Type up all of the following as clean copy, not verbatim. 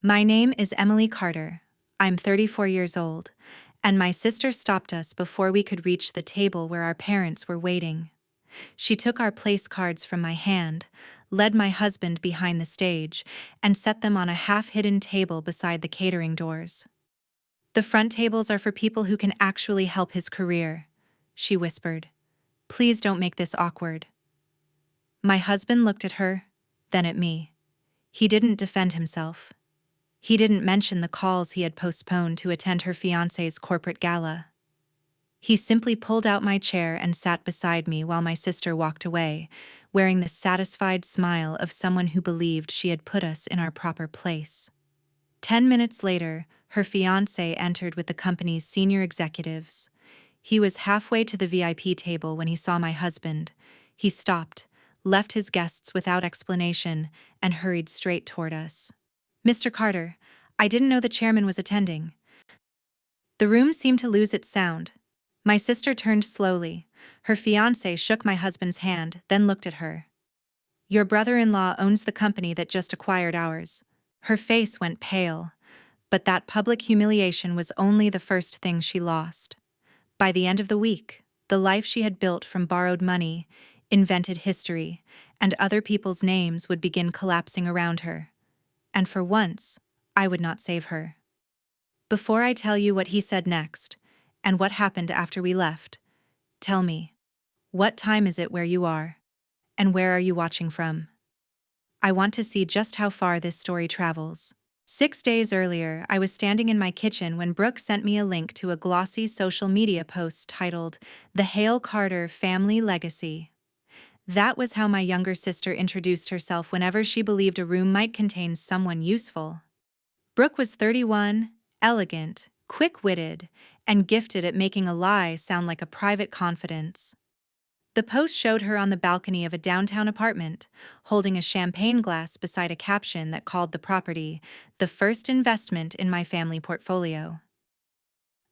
My name is Emily Carter. I'm 34 years old, and my sister stopped us before we could reach the table where our parents were waiting. She took our place cards from my hand, led my husband behind the stage, and set them on a half-hidden table beside the catering doors. "The front tables are for people who can actually help his career," she whispered. "Please don't make this awkward." My husband looked at her, then at me. He didn't defend himself. He didn't mention the calls he had postponed to attend her fiancé's corporate gala. He simply pulled out my chair and sat beside me while my sister walked away, wearing the satisfied smile of someone who believed she had put us in our proper place. 10 minutes later, her fiancé entered with the company's senior executives. He was halfway to the VIP table when he saw my husband. He stopped, left his guests without explanation, and hurried straight toward us. "Mr. Carter, I didn't know the chairman was attending." The room seemed to lose its sound. My sister turned slowly. Her fiancé shook my husband's hand, then looked at her. "Your brother-in-law owns the company that just acquired ours." Her face went pale, but that public humiliation was only the first thing she lost. By the end of the week, the life she had built from borrowed money, invented history, and other people's names would begin collapsing around her. And for once, I would not save her. Before I tell you what he said next, and what happened after we left, tell me, what time is it where you are? And where are you watching from? I want to see just how far this story travels. 6 days earlier, I was standing in my kitchen when Brooke sent me a link to a glossy social media post titled, "The Hale Carter Family Legacy." That was how my younger sister introduced herself whenever she believed a room might contain someone useful. Brooke was 31, elegant, quick-witted, and gifted at making a lie sound like a private confidence. The post showed her on the balcony of a downtown apartment, holding a champagne glass beside a caption that called the property, "the first investment in my family portfolio."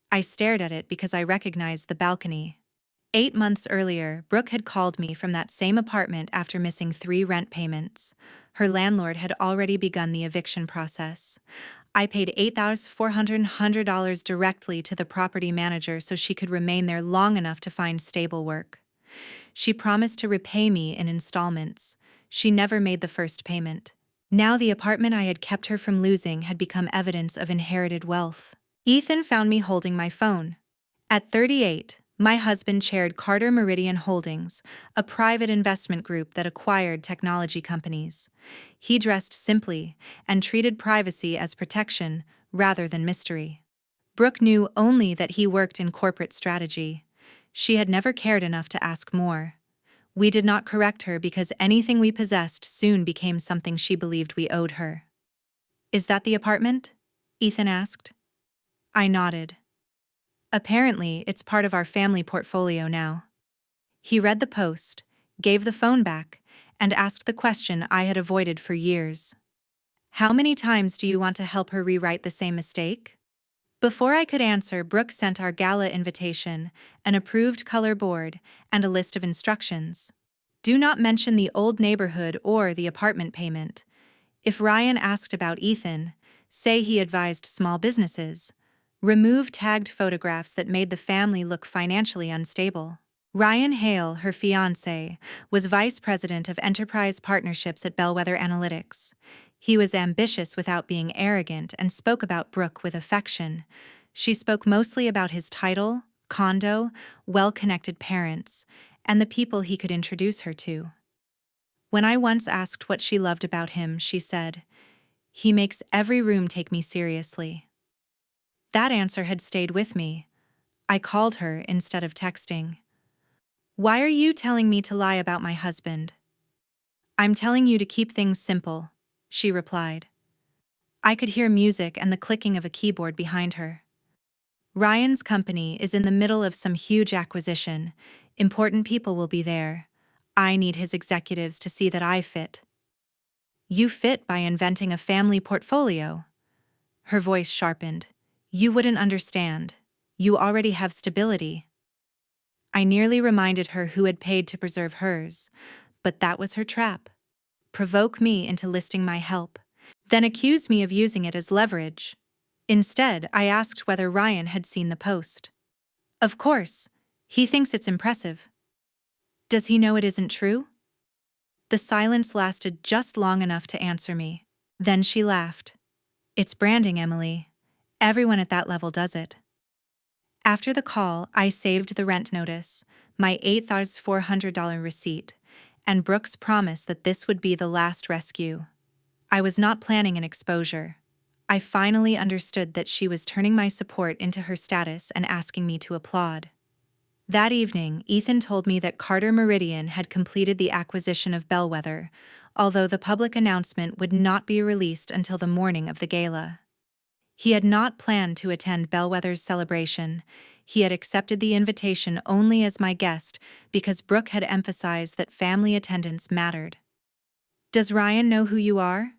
I stared at it because I recognized the balcony. 8 months earlier, Brooke had called me from that same apartment after missing 3 rent payments. Her landlord had already begun the eviction process. I paid $8,400 directly to the property manager so she could remain there long enough to find stable work. She promised to repay me in installments. She never made the first payment. Now the apartment I had kept her from losing had become evidence of inherited wealth. Ethan found me holding my phone. At 38, my husband chaired Carter Meridian Holdings, a private investment group that acquired technology companies. He dressed simply and treated privacy as protection rather than mystery. Brooke knew only that he worked in corporate strategy. She had never cared enough to ask more. We did not correct her because anything we possessed soon became something she believed we owed her. "Is that the apartment?" Ethan asked. I nodded. "Apparently, it's part of our family portfolio now." He read the post, gave the phone back, and asked the question I had avoided for years. "How many times do you want to help her rewrite the same mistake?" Before I could answer, Brooke sent our gala invitation, an approved color board, and a list of instructions. "Do not mention the old neighborhood or the apartment payment. If Ryan asked about Ethan, say he advised small businesses. Remove tagged photographs that made the family look financially unstable." Ryan Hale, her fiancé, was vice president of enterprise partnerships at Bellwether Analytics. He was ambitious without being arrogant and spoke about Brooke with affection. She spoke mostly about his title, condo, well-connected parents, and the people he could introduce her to. When I once asked what she loved about him, she said, "He makes every room take me seriously." That answer had stayed with me. I called her instead of texting. "Why are you telling me to lie about my husband?" "I'm telling you to keep things simple," she replied. I could hear music and the clicking of a keyboard behind her. "Ryan's company is in the middle of some huge acquisition. Important people will be there. I need his executives to see that I fit." "You fit by inventing a family portfolio." Her voice sharpened. "You wouldn't understand. You already have stability." I nearly reminded her who had paid to preserve hers, but that was her trap. Provoke me into listing my help. then accused me of using it as leverage. Instead, I asked whether Ryan had seen the post. Of course. He thinks it's impressive. Does he know it isn't true? The silence lasted just long enough to answer me. Then she laughed. It's branding, Emily. Everyone at that level does it. After the call, I saved the rent notice, my $8,400 receipt, and Brooke's promise that this would be the last rescue. I was not planning an exposure. I finally understood that she was turning my support into her status and asking me to applaud. That evening, Ethan told me that Carter Meridian had completed the acquisition of Bellwether, although the public announcement would not be released until the morning of the gala. He had not planned to attend Bellwether's celebration. He had accepted the invitation only as my guest because Brooke had emphasized that family attendance mattered. Does Ryan know who you are?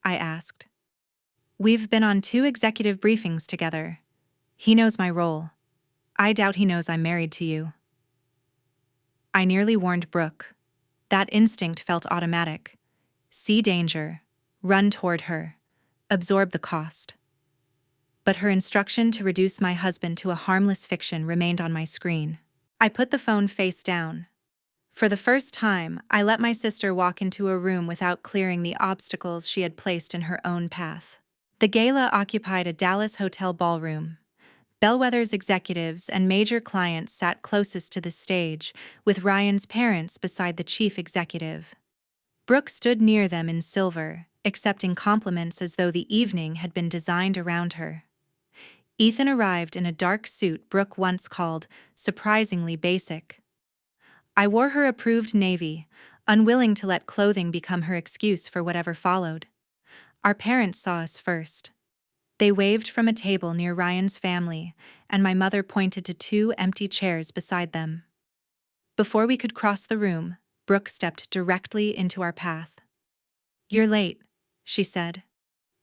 I asked. We've been on 2 executive briefings together. He knows my role. I doubt he knows I'm married to you. I nearly warned Brooke. That instinct felt automatic. See danger. Run toward her. Absorb the cost. But her instruction to reduce my husband to a harmless fiction remained on my screen. I put the phone face down. For the first time, I let my sister walk into a room without clearing the obstacles she had placed in her own path. The gala occupied a Dallas hotel ballroom. Bellwether's executives and major clients sat closest to the stage, with Ryan's parents beside the chief executive. Brooke stood near them in silver, accepting compliments as though the evening had been designed around her. Ethan arrived in a dark suit Brooke once called surprisingly basic. I wore her approved navy, unwilling to let clothing become her excuse for whatever followed. Our parents saw us first. They waved from a table near Ryan's family, and my mother pointed to 2 empty chairs beside them. Before we could cross the room, Brooke stepped directly into our path. You're late, she said.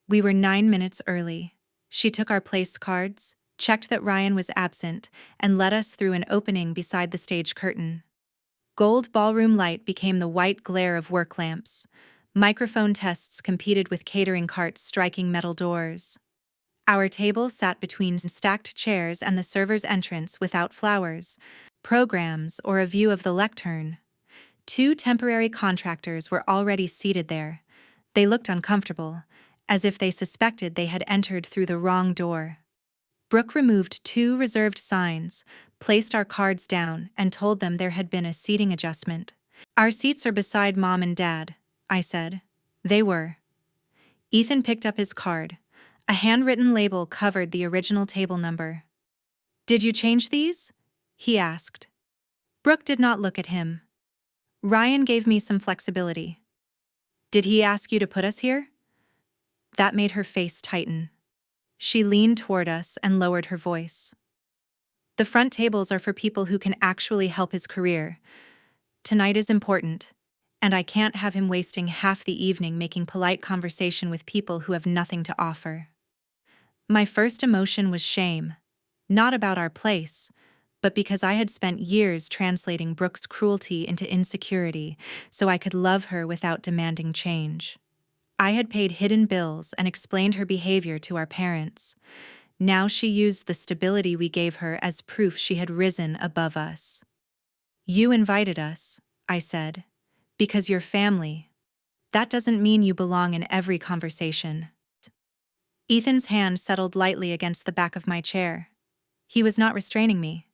We were 9 minutes early. She took our place cards, checked that Ryan was absent, and led us through an opening beside the stage curtain. Gold ballroom light became the white glare of work lamps. Microphone tests competed with catering carts striking metal doors. Our table sat between stacked chairs and the server's entrance without flowers, programs, or a view of the lectern. 2 temporary contractors were already seated there. They looked uncomfortable, as if they suspected they had entered through the wrong door. Brooke removed 2 reserved signs, placed our cards down, and told them there had been a seating adjustment. Our seats are beside Mom and Dad, I said. They were. Ethan picked up his card. A handwritten label covered the original table number. Did you change these? He asked. Brooke did not look at him. Ryan gave me some flexibility. Did he ask you to put us here? That made her face tighten. She leaned toward us and lowered her voice. The front tables are for people who can actually help his career. Tonight is important, and I can't have him wasting half the evening making polite conversation with people who have nothing to offer. My first emotion was shame, not about our place, but because I had spent years translating Brooke's cruelty into insecurity so I could love her without demanding change. I had paid hidden bills and explained her behavior to our parents. Now she used the stability we gave her as proof she had risen above us. You invited us, I said, because you're family. That doesn't mean you belong in every conversation. Ethan's hand settled lightly against the back of my chair. He was not restraining me.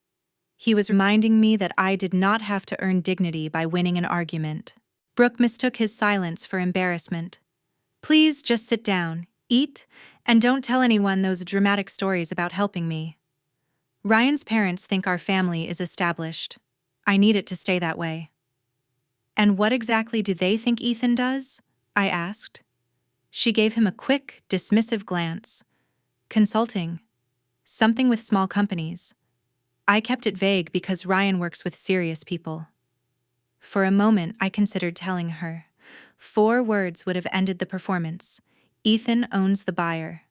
He was reminding me that I did not have to earn dignity by winning an argument. Brooke mistook his silence for embarrassment. Please just sit down, eat, and don't tell anyone those dramatic stories about helping me. Ryan's parents think our family is established. I need it to stay that way. And what exactly do they think Ethan does? I asked. She gave him a quick, dismissive glance. Consulting. Something with small companies. I kept it vague because Ryan works with serious people. For a moment, I considered telling her. 4 words would have ended the performance. Ethan owns the buyer.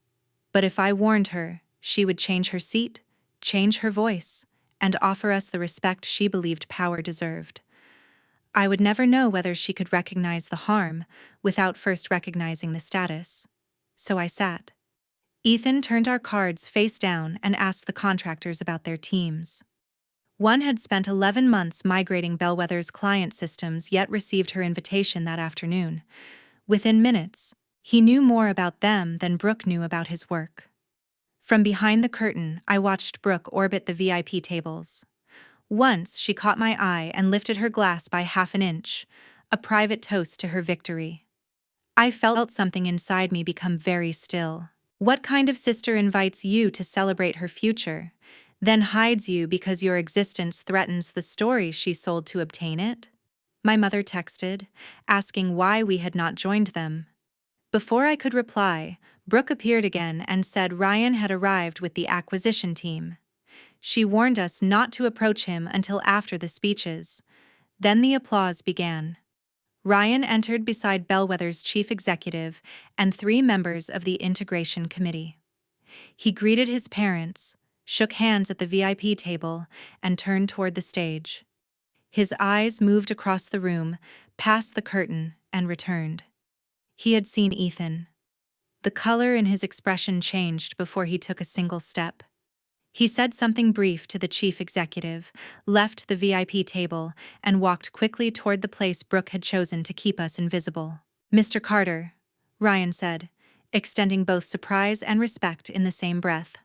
But if I warned her, she would change her seat, change her voice, and offer us the respect she believed power deserved. I would never know whether she could recognize the harm without first recognizing the status. so I sat. Ethan turned our cards face down and asked the contractors about their teams. One had spent 11 months migrating Bellwether's client systems yet received her invitation that afternoon. Within minutes, he knew more about them than Brooke knew about his work. From behind the curtain, I watched Brooke orbit the VIP tables. Once she caught my eye and lifted her glass by half an inch, a private toast to her victory. I felt something inside me become very still. What kind of sister invites you to celebrate her future, then hides you because your existence threatens the story she sold to obtain it? My mother texted, asking why we had not joined them. Before I could reply, Brooke appeared again and said Ryan had arrived with the acquisition team. She warned us not to approach him until after the speeches. Then the applause began. Ryan entered beside Bellwether's chief executive and 3 members of the integration committee. He greeted his parents, shook hands at the VIP table, and turned toward the stage. His eyes moved across the room, past the curtain, and returned. He had seen Ethan. The color in his expression changed before he took a single step. He said something brief to the chief executive, left the VIP table, and walked quickly toward the place Brooke had chosen to keep us invisible. "Mr. Carter," Ryan said, extending both surprise and respect in the same breath.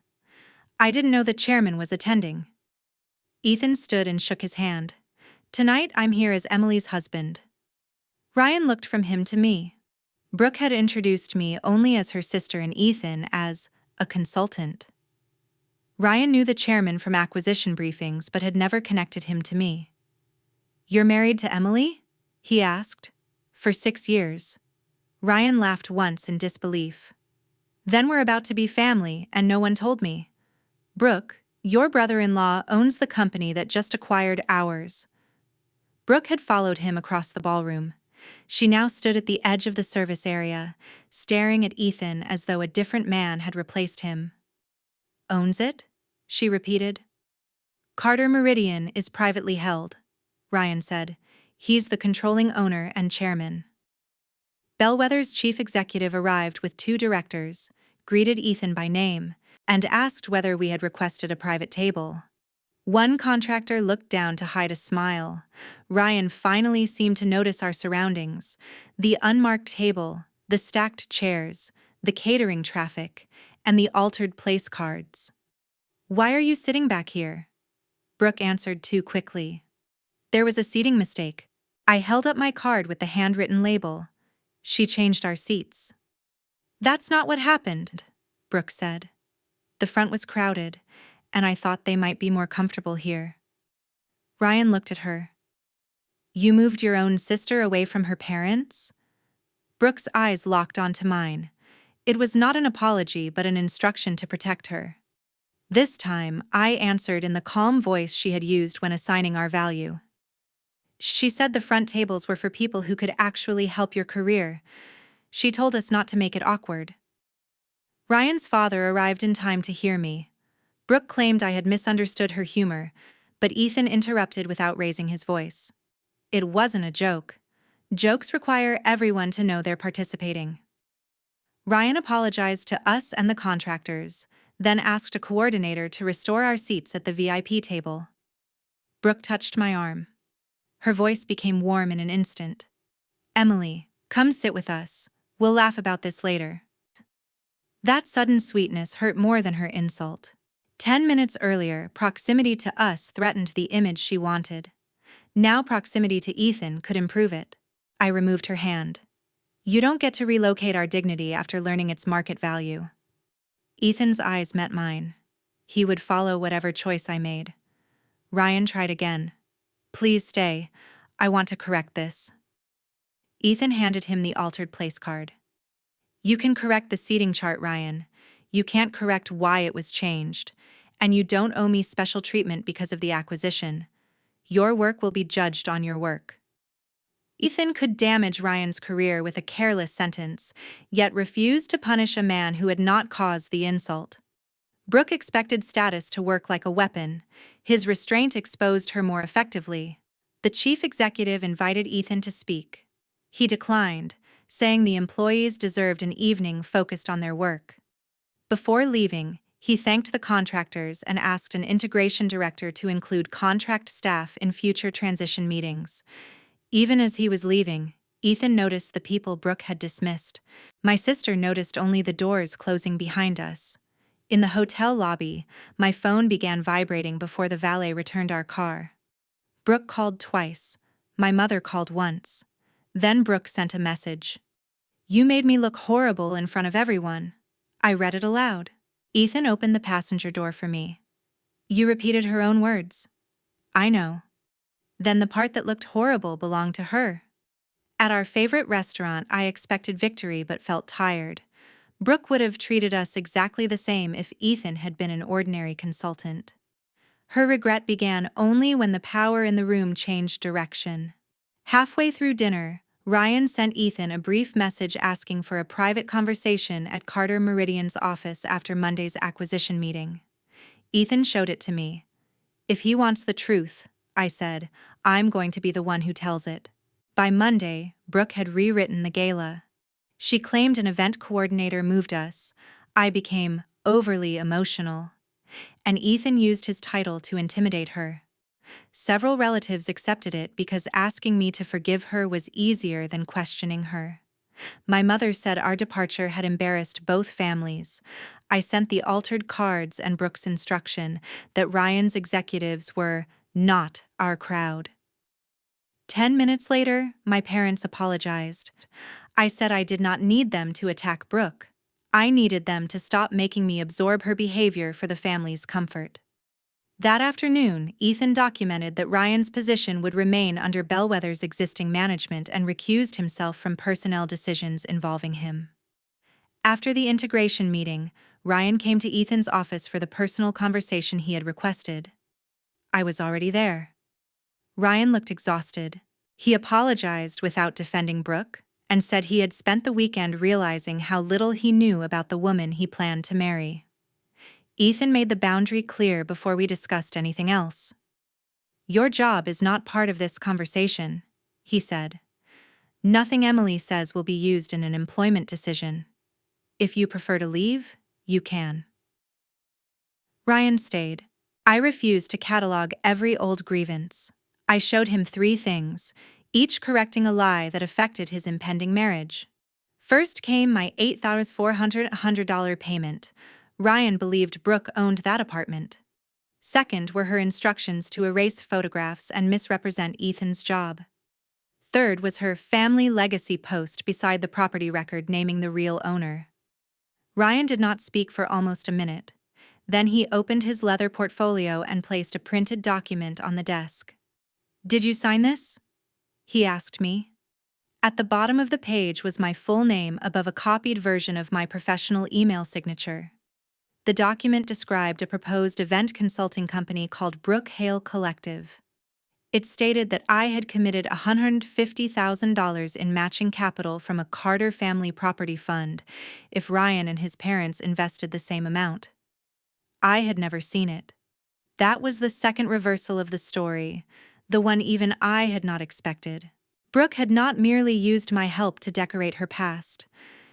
"I didn't know the chairman was attending." Ethan stood and shook his hand. "Tonight I'm here as Emily's husband." Ryan looked from him to me. Brooke had introduced me only as her sister and Ethan as a consultant. Ryan knew the chairman from acquisition briefings but had never connected him to me. "You're married to Emily?" he asked. "For 6 years." Ryan laughed once in disbelief. "Then we're about to be family, and no one told me. Brooke, your brother-in-law owns the company that just acquired ours." Brooke had followed him across the ballroom. She now stood at the edge of the service area, staring at Ethan as though a different man had replaced him. "Owns it?" she repeated. "Carter Meridian is privately held," Ryan said. "He's the controlling owner and chairman." Bellwether's chief executive arrived with 2 directors, greeted Ethan by name, and asked whether we had requested a private table. One contractor looked down to hide a smile. Ryan finally seemed to notice our surroundings: the unmarked table, the stacked chairs, the catering traffic, and the altered place cards. "Why are you sitting back here?" Brooke answered too quickly. "There was a seating mistake." I held up my card with the handwritten label. She changed our seats. "That's not what happened," Brooke said. "The front was crowded, and I thought they might be more comfortable here." Ryan looked at her. "You moved your own sister away from her parents?" Brooke's eyes locked onto mine. It was not an apology but an instruction to protect her. This time, I answered in the calm voice she had used when assigning our value. "She said the front tables were for people who could actually help your career. She told us not to make it awkward." Ryan's father arrived in time to hear me. Brooke claimed I had misunderstood her humor, but Ethan interrupted without raising his voice. "It wasn't a joke. Jokes require everyone to know they're participating." Ryan apologized to us and the contractors, then asked a coordinator to restore our seats at the VIP table. Brooke touched my arm. Her voice became warm in an instant. "Emily, come sit with us. We'll laugh about this later." That sudden sweetness hurt more than her insult. 10 minutes earlier, proximity to us threatened the image she wanted. Now proximity to Ethan could improve it. I removed her hand. "You don't get to relocate our dignity after learning its market value." Ethan's eyes met mine. He would follow whatever choice I made. Ryan tried again. "Please stay. I want to correct this." Ethan handed him the altered place card. "You can correct the seating chart, Ryan. You can't correct why it was changed. And you don't owe me special treatment because of the acquisition. Your work will be judged on your work." Ethan could damage Ryan's career with a careless sentence, yet refused to punish a man who had not caused the insult. Brooke expected status to work like a weapon. His restraint exposed her more effectively. The chief executive invited Ethan to speak. He declined, saying the employees deserved an evening focused on their work. Before leaving, he thanked the contractors and asked an integration director to include contract staff in future transition meetings. Even as he was leaving, Ethan noticed the people Brooke had dismissed. My sister noticed only the doors closing behind us. In the hotel lobby, my phone began vibrating before the valet returned our car. Brooke called twice. My mother called once. Then Brooke sent a message. "You made me look horrible in front of everyone." I read it aloud. Ethan opened the passenger door for me. "You repeated her own words." "I know." Then the part that looked horrible belonged to her. At our favorite restaurant, I expected victory but felt tired. Brooke would have treated us exactly the same if Ethan had been an ordinary consultant. Her regret began only when the power in the room changed direction. Halfway through dinner, Ryan sent Ethan a brief message asking for a private conversation at Carter Meridian's office after Monday's acquisition meeting. Ethan showed it to me. "If he wants the truth," I said, "I'm going to be the one who tells it." By Monday, Brooke had rewritten the gala. She claimed an event coordinator moved us. I became overly emotional. And Ethan used his title to intimidate her. Several relatives accepted it because asking me to forgive her was easier than questioning her. My mother said our departure had embarrassed both families. I sent the altered cards and Brooke's instruction that Ryan's executives were not our crowd. 10 minutes later, my parents apologized. I said I did not need them to attack Brooke. I needed them to stop making me absorb her behavior for the family's comfort. That afternoon, Ethan documented that Ryan's position would remain under Bellwether's existing management and recused himself from personnel decisions involving him. After the integration meeting, Ryan came to Ethan's office for the personal conversation he had requested. I was already there. Ryan looked exhausted. He apologized without defending Brooke and said he had spent the weekend realizing how little he knew about the woman he planned to marry. Ethan made the boundary clear before we discussed anything else. "Your job is not part of this conversation," he said. "Nothing Emily says will be used in an employment decision. If you prefer to leave, you can." Ryan stayed. I refused to catalog every old grievance. I showed him 3 things, each correcting a lie that affected his impending marriage. First came my $8,400 payment. Ryan believed Brooke owned that apartment. Second were her instructions to erase photographs and misrepresent Ethan's job. Third was her family legacy post beside the property record naming the real owner. Ryan did not speak for almost a minute. Then he opened his leather portfolio and placed a printed document on the desk. "Did you sign this?" he asked me. At the bottom of the page was my full name above a copied version of my professional email signature. The document described a proposed event consulting company called Brooke Hale Collective. It stated that I had committed $150,000 in matching capital from a Carter family property fund if Ryan and his parents invested the same amount. I had never seen it. That was the second reversal of the story, the one even I had not expected. Brooke had not merely used my help to decorate her past.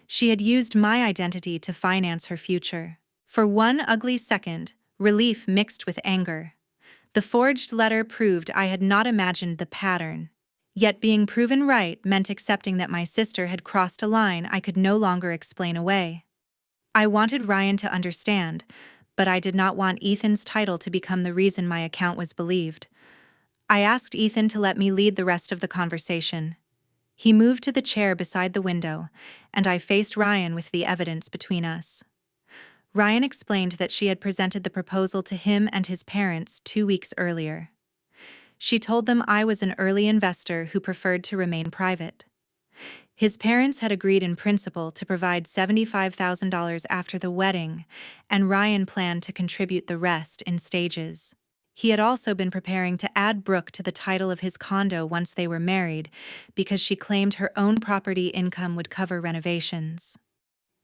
She had used my identity to finance her future. For one ugly second, relief mixed with anger. The forged letter proved I had not imagined the pattern. Yet being proven right meant accepting that my sister had crossed a line I could no longer explain away. I wanted Ryan to understand, but I did not want Ethan's title to become the reason my account was believed. I asked Ethan to let me lead the rest of the conversation. He moved to the chair beside the window, and I faced Ryan with the evidence between us. Ryan explained that she had presented the proposal to him and his parents 2 weeks earlier. She told them I was an early investor who preferred to remain private. His parents had agreed in principle to provide $75,000 after the wedding, and Ryan planned to contribute the rest in stages. He had also been preparing to add Brooke to the title of his condo once they were married because she claimed her own property income would cover renovations.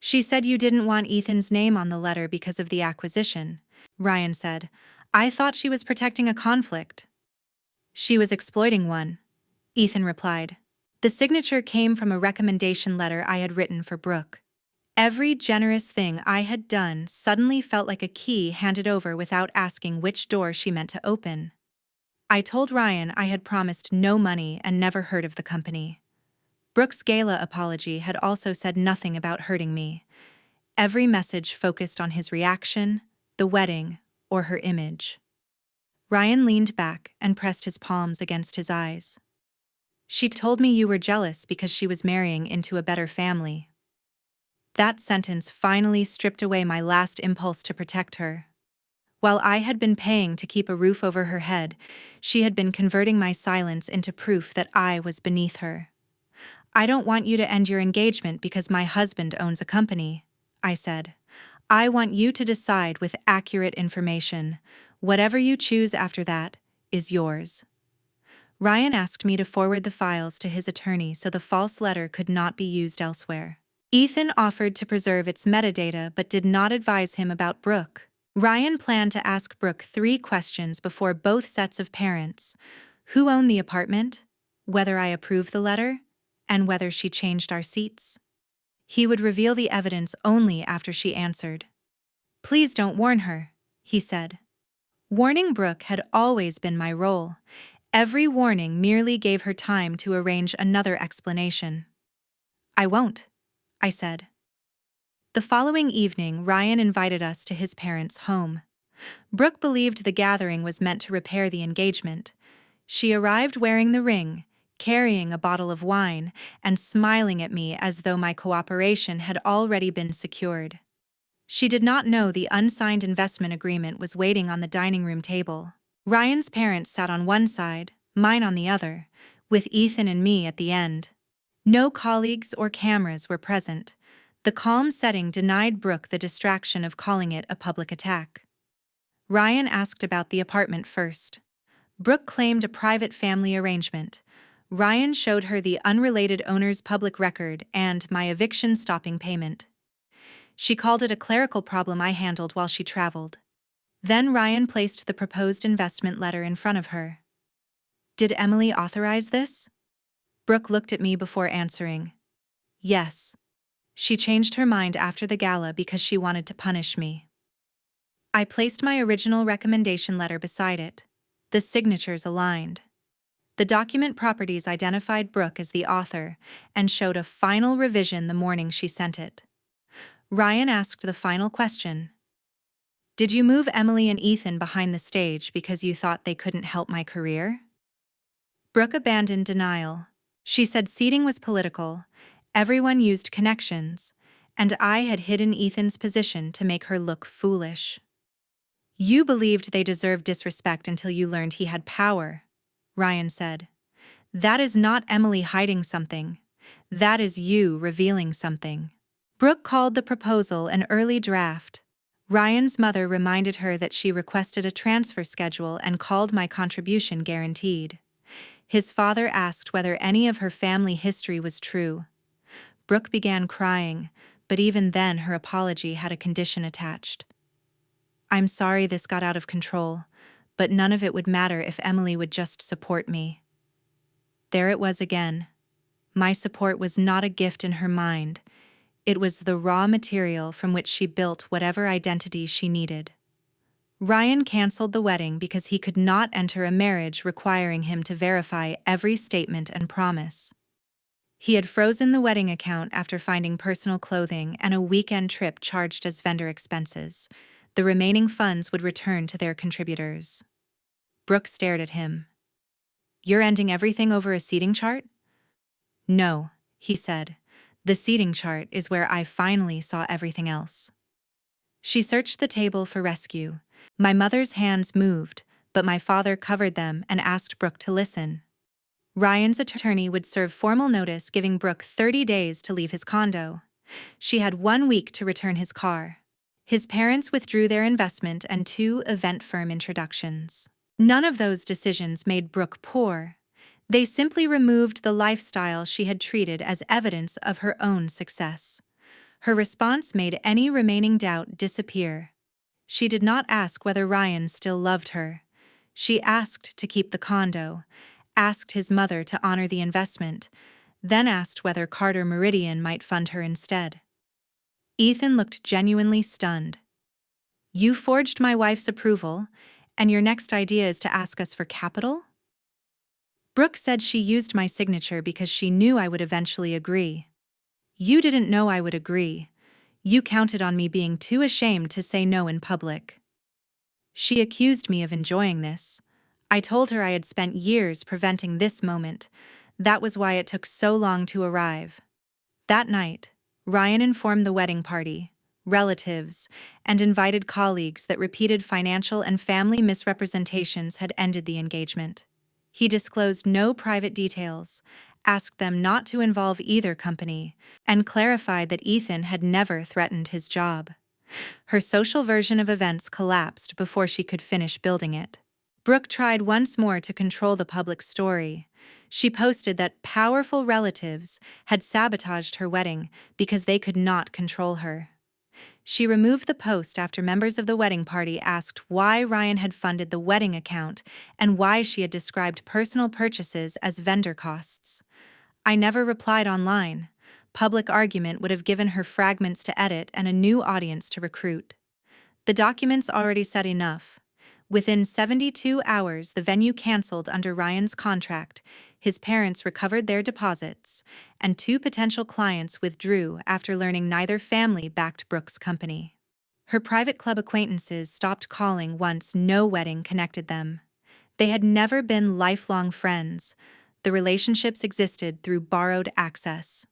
"She said you didn't want Ethan's name on the letter because of the acquisition," Ryan said. "I thought she was protecting a conflict." "She was exploiting one," Ethan replied. The signature came from a recommendation letter I had written for Brooke. Every generous thing I had done suddenly felt like a key handed over without asking which door she meant to open. I told Ryan I had promised no money and never heard of the company. Brooke's gala apology had also said nothing about hurting me. Every message focused on his reaction, the wedding, or her image. Ryan leaned back and pressed his palms against his eyes. She told me you were jealous because she was marrying into a better family. That sentence finally stripped away my last impulse to protect her. While I had been paying to keep a roof over her head, she had been converting my silence into proof that I was beneath her. I don't want you to end your engagement because my husband owns a company, I said. I want you to decide with accurate information. Whatever you choose after that is yours. Ryan asked me to forward the files to his attorney so the false letter could not be used elsewhere. Ethan offered to preserve its metadata but did not advise him about Brooke. Ryan planned to ask Brooke 3 questions before both sets of parents: who owned the apartment, whether I approved the letter, and whether she changed our seats. He would reveal the evidence only after she answered. Please don't warn her, he said. Warning Brooke had always been my role. Every warning merely gave her time to arrange another explanation. I won't, I said. The following evening, Ryan invited us to his parents' home. Brooke believed the gathering was meant to repair the engagement. She arrived wearing the ring, carrying a bottle of wine, and smiling at me as though my cooperation had already been secured. She did not know the unsigned investment agreement was waiting on the dining room table. Ryan's parents sat on one side, mine on the other, with Ethan and me at the end. No colleagues or cameras were present. The calm setting denied Brooke the distraction of calling it a public attack. Ryan asked about the apartment first. Brooke claimed a private family arrangement. Ryan showed her the unrelated owner's public record and my eviction stopping payment. She called it a clerical problem I handled while she traveled. Then Ryan placed the proposed investment letter in front of her. Did Emily authorize this? Brooke looked at me before answering. Yes. She changed her mind after the gala because she wanted to punish me. I placed my original recommendation letter beside it. The signatures aligned. The document properties identified Brooke as the author and showed a final revision the morning she sent it. Ryan asked the final question. Did you move Emily and Ethan behind the stage because you thought they couldn't help my career? Brooke abandoned denial. She said seating was political, everyone used connections, and I had hidden Ethan's position to make her look foolish. You believed they deserved disrespect until you learned he had power, Ryan said. That is not Emily hiding something. That is you revealing something. Brooke called the proposal an early draft. Ryan's mother reminded her that she requested a transfer schedule and called my contribution guaranteed. His father asked whether any of her family history was true. Brooke began crying, but even then her apology had a condition attached. I'm sorry this got out of control, but none of it would matter if Emily would just support me. There it was again. My support was not a gift in her mind. It was the raw material from which she built whatever identity she needed. Ryan canceled the wedding because he could not enter a marriage requiring him to verify every statement and promise. He had frozen the wedding account after finding personal clothing and a weekend trip charged as vendor expenses. The remaining funds would return to their contributors. Brooke stared at him. You're ending everything over a seating chart? No, he said. The seating chart is where I finally saw everything else. She searched the table for rescue. My mother's hands moved, but my father covered them and asked Brooke to listen. Ryan's attorney would serve formal notice giving Brooke 30 days to leave his condo. She had 1 week to return his car. His parents withdrew their investment and 2 event firm introductions. None of those decisions made Brooke poor. They simply removed the lifestyle she had treated as evidence of her own success. Her response made any remaining doubt disappear. She did not ask whether Ryan still loved her. She asked to keep the condo, asked his mother to honor the investment, then asked whether Carter Meridian might fund her instead. Ethan looked genuinely stunned. "You forged my wife's approval, and your next idea is to ask us for capital?" Brooke said she used my signature because she knew I would eventually agree. "You didn't know I would agree. You counted on me being too ashamed to say no in public." She accused me of enjoying this. I told her I had spent years preventing this moment. That was why it took so long to arrive. That night, Ryan informed the wedding party, relatives, and invited colleagues that repeated financial and family misrepresentations had ended the engagement. He disclosed no private details, asked them not to involve either company, and clarified that Ethan had never threatened his job. Her social version of events collapsed before she could finish building it. Brooke tried once more to control the public story. She posted that powerful relatives had sabotaged her wedding because they could not control her. She removed the post after members of the wedding party asked why Ryan had funded the wedding account and why she had described personal purchases as vendor costs. I never replied online. Public argument would have given her fragments to edit and a new audience to recruit. The documents already said enough. Within 72 hours, the venue canceled under Ryan's contract, his parents recovered their deposits, and 2 potential clients withdrew after learning neither family backed Brooke's company. Her private club acquaintances stopped calling once no wedding connected them. They had never been lifelong friends. The relationships existed through borrowed access.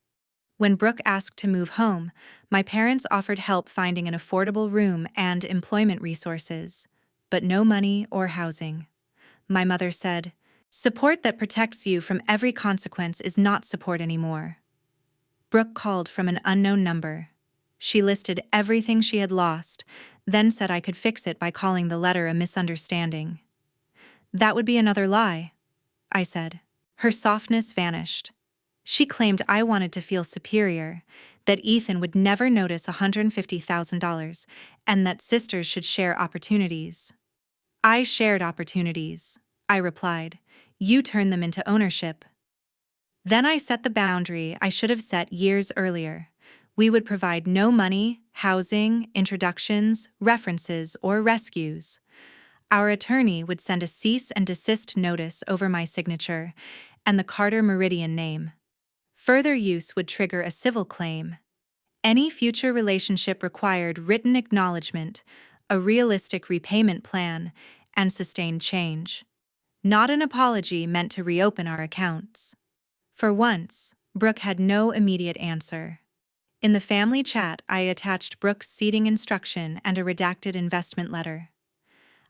When Brooke asked to move home, my parents offered help finding an affordable room and employment resources, but no money or housing. My mother said, "Support that protects you from every consequence is not support anymore." Brooke called from an unknown number. She listed everything she had lost, then said I could fix it by calling the letter a misunderstanding. "That would be another lie," I said. Her softness vanished. She claimed I wanted to feel superior, that Ethan would never notice $150,000, and that sisters should share opportunities. "I shared opportunities," I replied. "You turned them into ownership." Then I set the boundary I should have set years earlier. We would provide no money, housing, introductions, references, or rescues. Our attorney would send a cease and desist notice over my signature and the Carter Meridian name. Further use would trigger a civil claim. Any future relationship required written acknowledgement, a realistic repayment plan, and sustained change. Not an apology meant to reopen our accounts. For once, Brooke had no immediate answer. In the family chat, I attached Brooke's seating instruction and a redacted investment letter.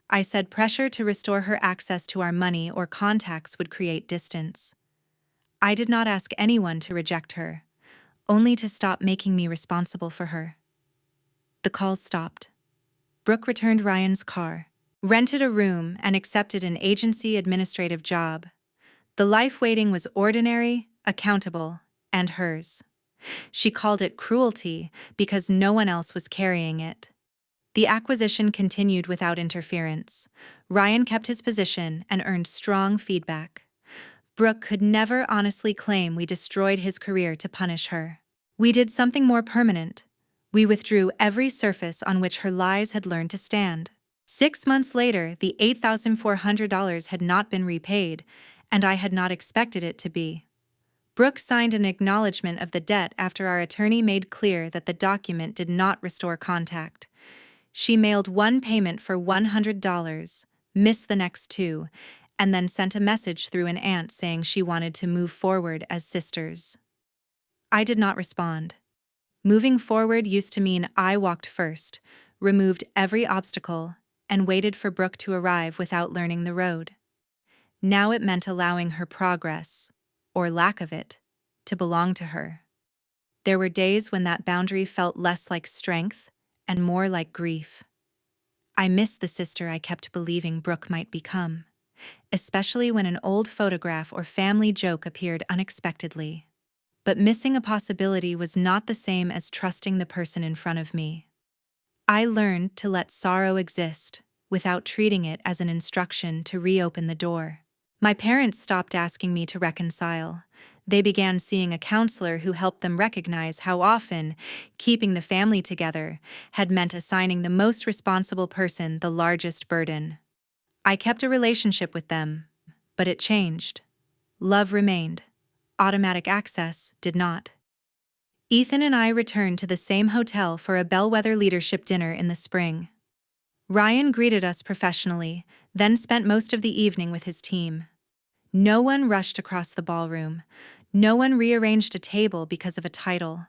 I said pressure to restore her access to our money or contacts would create distance. I did not ask anyone to reject her, only to stop making me responsible for her. The calls stopped. Brooke returned Ryan's car, rented a room, and accepted an agency administrative job. The life waiting was ordinary, accountable, and hers. She called it cruelty because no one else was carrying it. The acquisition continued without interference. Ryan kept his position and earned strong feedback. Brooke could never honestly claim we destroyed his career to punish her. We did something more permanent. We withdrew every surface on which her lies had learned to stand. 6 months later, the $8,400 had not been repaid, and I had not expected it to be. Brooke signed an acknowledgement of the debt after our attorney made clear that the document did not restore contact. She mailed one payment for $100, missed the next 2, and then sent a message through an aunt saying she wanted to move forward as sisters. I did not respond. Moving forward used to mean I walked first, removed every obstacle, and waited for Brooke to arrive without learning the road. Now it meant allowing her progress, or lack of it, to belong to her. There were days when that boundary felt less like strength and more like grief. I missed the sister I kept believing Brooke might become, especially when an old photograph or family joke appeared unexpectedly. But missing a possibility was not the same as trusting the person in front of me. I learned to let sorrow exist without treating it as an instruction to reopen the door. My parents stopped asking me to reconcile. They began seeing a counselor who helped them recognize how often keeping the family together had meant assigning the most responsible person the largest burden. I kept a relationship with them, but it changed. Love remained. Automatic access did not. Ethan and I returned to the same hotel for a bellwether leadership dinner in the spring. Ryan greeted us professionally, then spent most of the evening with his team. No one rushed across the ballroom. No one rearranged a table because of a title.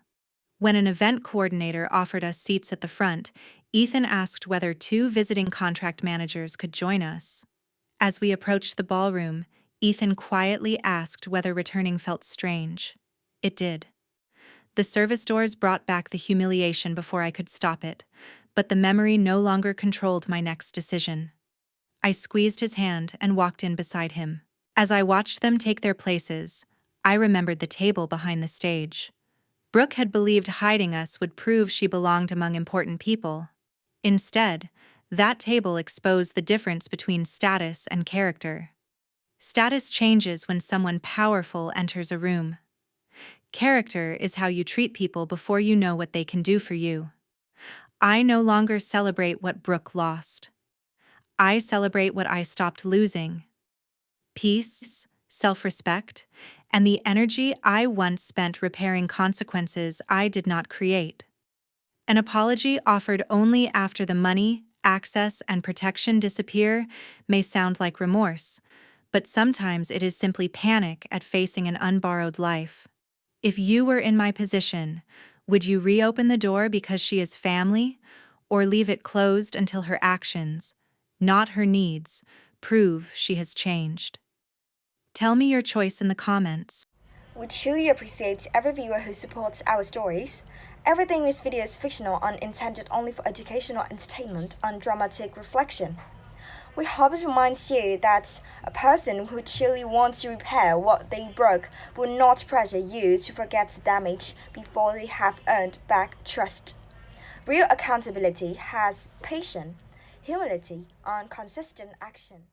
When an event coordinator offered us seats at the front, Ethan asked whether 2 visiting contract managers could join us. As we approached the ballroom, Ethan quietly asked whether returning felt strange. It did. The service doors brought back the humiliation before I could stop it, but the memory no longer controlled my next decision. I squeezed his hand and walked in beside him. As I watched them take their places, I remembered the table behind the stage. Brooke had believed hiding us would prove she belonged among important people. Instead, that table exposed the difference between status and character. Status changes when someone powerful enters a room. Character is how you treat people before you know what they can do for you. I no longer celebrate what Brooke lost. I celebrate what I stopped losing. Peace, self-respect, and the energy I once spent repairing consequences I did not create. An apology offered only after the money, access, and protection disappear may sound like remorse, but sometimes it is simply panic at facing an unborrowed life. If you were in my position, would you reopen the door because she is family, or leave it closed until her actions, not her needs, prove she has changed? Tell me your choice in the comments. We truly appreciate every viewer who supports our stories. Everything in this video is fictional and intended only for educational entertainment and dramatic reflection. We hope it reminds you that a person who truly wants to repair what they broke will not pressure you to forget the damage before they have earned back trust. Real accountability has patience, humility, and consistent action.